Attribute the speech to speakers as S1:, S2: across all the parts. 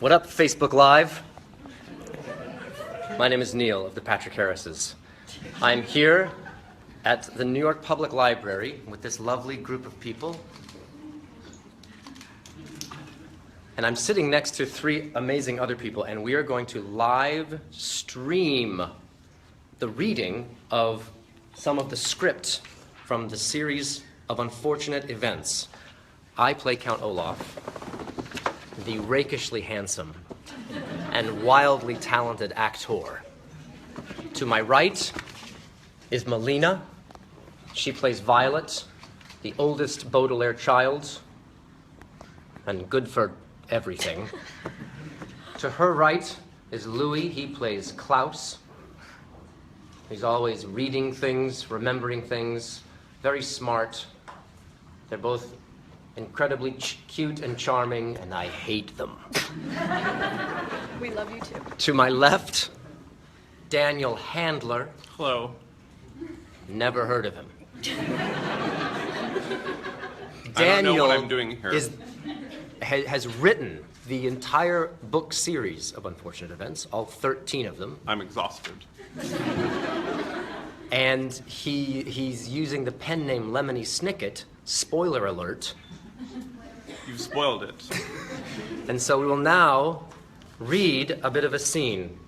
S1: What up, Facebook Live? My name is Neil of the Patrick Harrises. I'm here at the New York Public Library with this lovely group of people. And I'm sitting next to three amazing other people, and we are going to live stream the reading of some of the script from the series of unfortunate events. I play Count Olaf, the rakishly handsome and wildly talented actor. To my right is Melina. She plays Violet, the oldest Baudelaire child, and good for everything. To her right is Louis. He plays Klaus. He's always reading things, remembering things, very smart. They're both incredibly cute and charming, and I hate them.
S2: We love you too.
S1: To my left, Daniel Handler.
S3: Hello.
S1: Never heard of him.
S3: I don't know what I'm doing here.
S1: Has written the entire book series of Unfortunate Events, all 13 of them.
S3: I'm exhausted.
S1: And he's using the pen name Lemony Snicket, spoiler alert.
S3: You've spoiled it.
S1: And so we will now read a bit of a scene.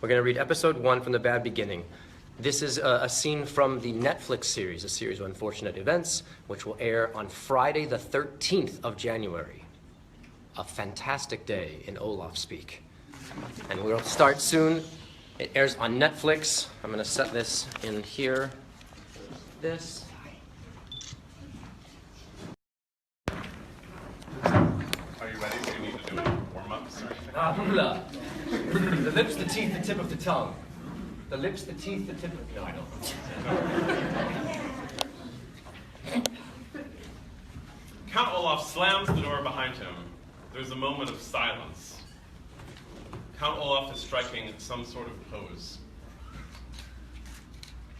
S1: We're going to read episode 1 from the bad beginning. This is a scene from the Netflix series, a series of unfortunate events, which will air on Friday the 13th of January. A fantastic day in Olaf speak. And we'll start soon. It airs on Netflix. I'm going to set this in here. This.
S3: Are you ready? Do you need to do any warm-ups or anything?
S1: The lips, the teeth, the tip of the tongue. The lips, the teeth, the tip of... No, I don't.
S3: Count Olaf slams the door behind him. There's a moment of silence. Count Olaf is striking some sort of pose.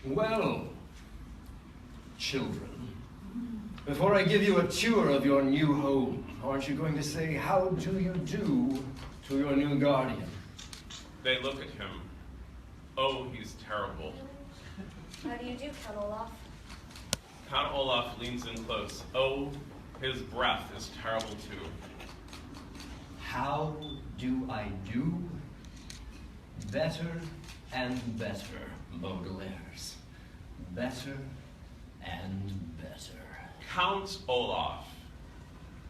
S4: Well, children, before I give you a tour of your new home, aren't you going to say, how do you do to your new guardian?
S3: They look at him. Oh, he's terrible.
S2: How do you do, Count Olaf?
S3: Count Olaf leans in close. Oh, his breath is terrible too.
S4: How do I do? Better and better, Baudelaires. Better and better.
S3: Count Olaf.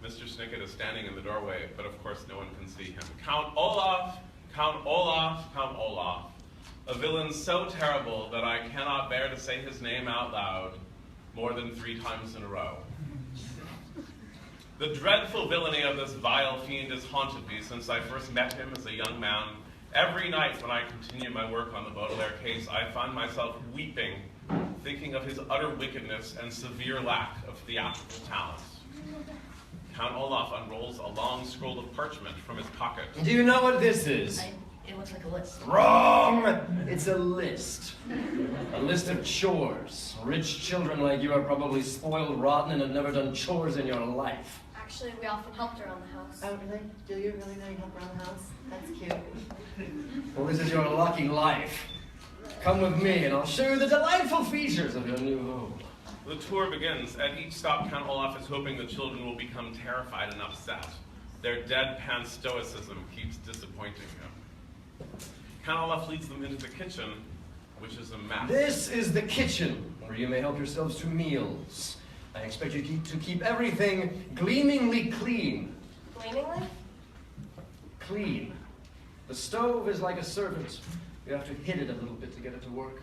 S3: Mr. Snicket is standing in the doorway, but of course no one can see him. Count Olaf, Count Olaf, Count Olaf. A villain so terrible that I cannot bear to say his name out loud more than 3 times in a row. The dreadful villainy of this vile fiend has haunted me since I first met him as a young man. Every night when I continue my work on the Baudelaire case, I find myself weeping, thinking of his utter wickedness and severe lack of theatrical talent. Count Olaf unrolls a long scroll of parchment from his pocket.
S4: Do you know what this is?
S5: It looks like a list.
S4: Wrong! It's a list. A list of chores. Rich children like you are probably spoiled rotten and have never done chores in your life.
S2: Actually, we often helped around the house.
S5: Oh, really? Do you really know you help around the house? That's cute.
S4: Well, this is your lucky life. Come with me and I'll show you the delightful features of your new home.
S3: The tour begins. At each stop, Count Olaf is hoping the children will become terrified and upset. Their deadpan stoicism keeps disappointing him. Count Olaf leads them into the kitchen, which is a mess.
S4: This is the kitchen, where you may help yourselves to meals. I expect you to keep everything gleamingly clean.
S2: Gleamingly?
S4: Clean. The stove is like a servant. You have to hit it a little bit to get it to work.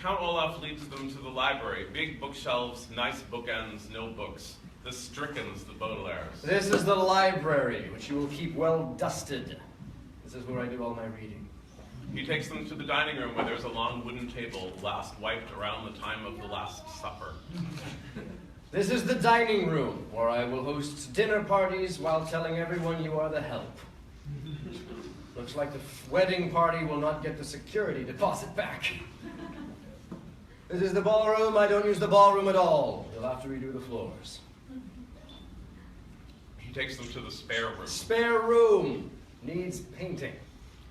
S3: Count Olaf leads them to the library. Big bookshelves, nice bookends, no books. The Strickens, the Baudelaires.
S4: This is the library, which you will keep well dusted. This is where I do all my reading.
S3: He takes them to the dining room where there's a long wooden table, last wiped around the time of the Last Supper.
S4: This is the dining room, where I will host dinner parties while telling everyone you are the help. Looks like the wedding party will not get the security deposit back. This is the ballroom. I don't use the ballroom at all. You'll have to redo the floors.
S3: He takes them to the spare room.
S4: Spare room needs painting.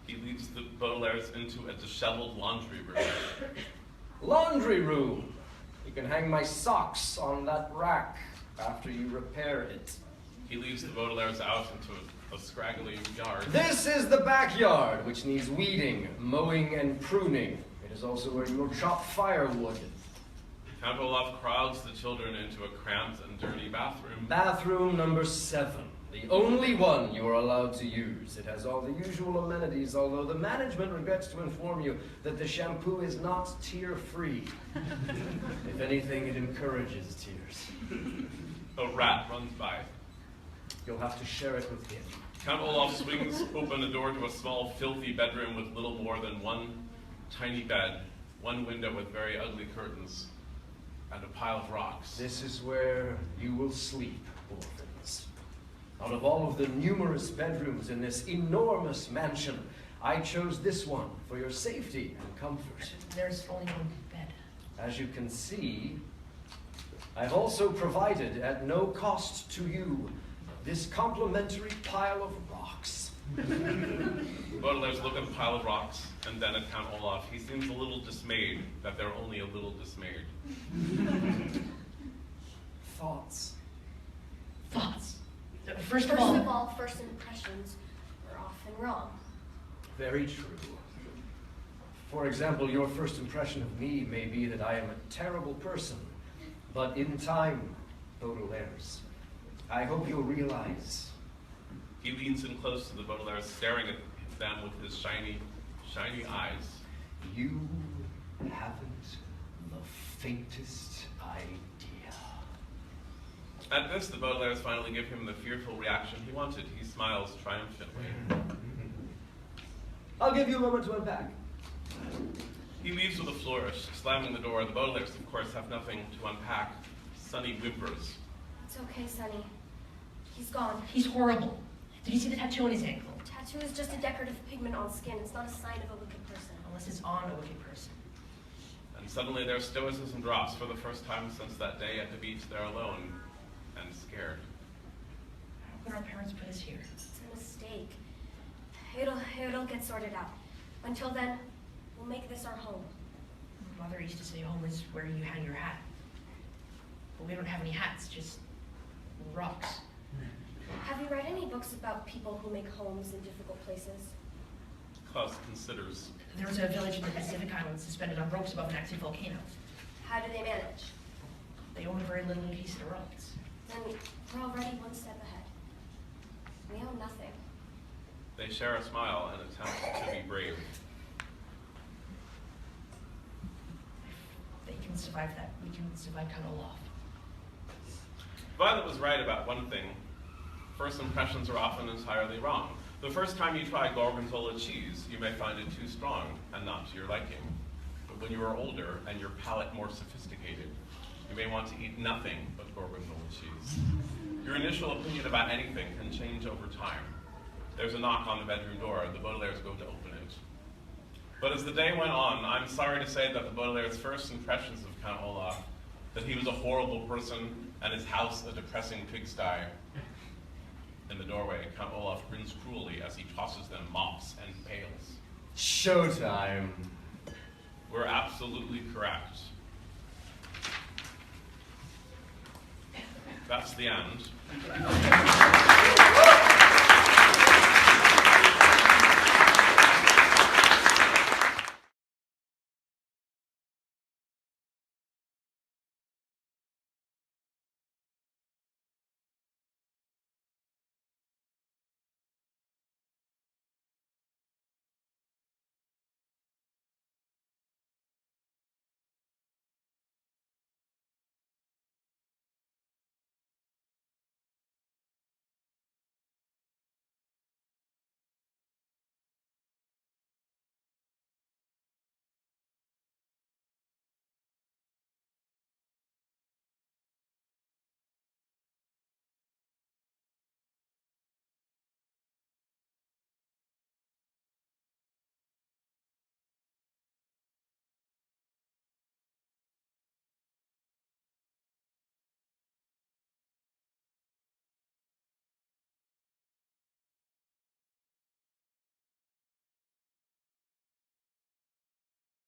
S3: He leads the Baudelaires into a disheveled laundry room.
S4: Laundry room. You can hang my socks on that rack after you repair it.
S3: He leads the Baudelaires out into a scraggly yard.
S4: This is the backyard, which needs weeding, mowing, and pruning. It is also where you will chop firewood.
S3: Count Olaf crowds the children into a cramped and dirty bathroom.
S4: Bathroom number 7. The only one you are allowed to use. It has all the usual amenities, although the management regrets to inform you that the shampoo is not tear-free. If anything, it encourages tears.
S3: A rat runs by.
S4: You'll have to share it with him.
S3: Count Olaf swings open the door to a small, filthy bedroom with little more than one tiny bed, one window with very ugly curtains, and a pile of rocks.
S4: This is where you will sleep, orphans. Out of all of the numerous bedrooms in this enormous mansion, I chose this one for your safety and comfort.
S5: There's only one bed.
S4: As you can see, I've also provided at no cost to you this complimentary pile of rocks.
S3: Baudelaires look at the pile of rocks and then at Count Olaf. He seems a little dismayed that they're only a little dismayed.
S4: Thoughts?
S5: Thoughts? First of
S2: First
S5: all,
S2: of all, first impressions are often wrong.
S4: Very true. For example, your first impression of me may be that I am a terrible person, but in time, Baudelaires, I hope you'll realize.
S3: He leans in close to the Baudelaires, staring at them with his shiny, shiny eyes.
S4: You haven't the faintest idea.
S3: At this, the Baudelaires finally give him the fearful reaction he wanted. He smiles triumphantly.
S4: I'll give you a moment to unpack.
S3: He leaves with a flourish, slamming the door. The Baudelaires, of course, have nothing to unpack. Sonny whimpers.
S2: It's okay, Sonny. He's gone.
S5: he's horrible. Did you see the tattoo on his ankle?
S2: Tattoo is just a decorative pigment on skin. It's not a sign of a wicked person.
S5: Unless it's on a wicked person.
S3: And suddenly their stoicism drops for the first time since that day at the beach. They're alone and scared.
S5: How could our parents put us here?
S2: It's a mistake. It'll get sorted out. Until then, we'll make this our home.
S5: Mother used to say home is where you hang your hat. But we don't have any hats, just rocks.
S2: Have you read any books about people who make homes in difficult places?
S3: Klaus considers.
S5: There was a village in the Pacific Islands suspended on ropes above an active volcano.
S2: How do they manage?
S5: They own very little in case it erupts.
S2: Then we're already one step ahead. We own nothing.
S3: They share a smile and attempt to be brave.
S5: They can survive that. We can survive Count Olaf.
S3: Violet was right about one thing. First impressions are often entirely wrong. The first time you try gorgonzola cheese, you may find it too strong and not to your liking. But when you are older and your palate more sophisticated, you may want to eat nothing but gorgonzola cheese. Your initial opinion about anything can change over time. There's a knock on the bedroom door. The Baudelaires go to open it. But as the day went on, I'm sorry to say that the Baudelaires' first impressions of Count Olaf, that he was a horrible person and his house a depressing pigsty. In the doorway, Count Olaf grins cruelly as he tosses them mops and pails.
S4: Showtime.
S3: We're absolutely correct. That's the end.